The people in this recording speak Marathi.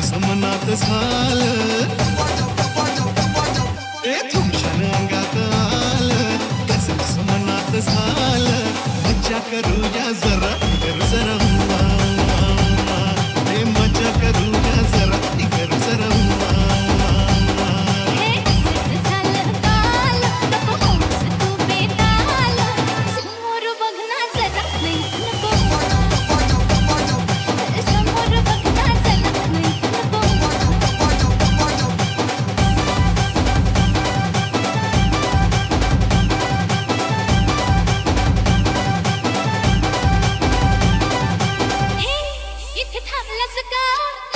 समनात झालं तुमच्या अंगात आलं कसं समनात झालं मजा करूया जरा कर जरा मजा करूया जरा कर जरा Let's go.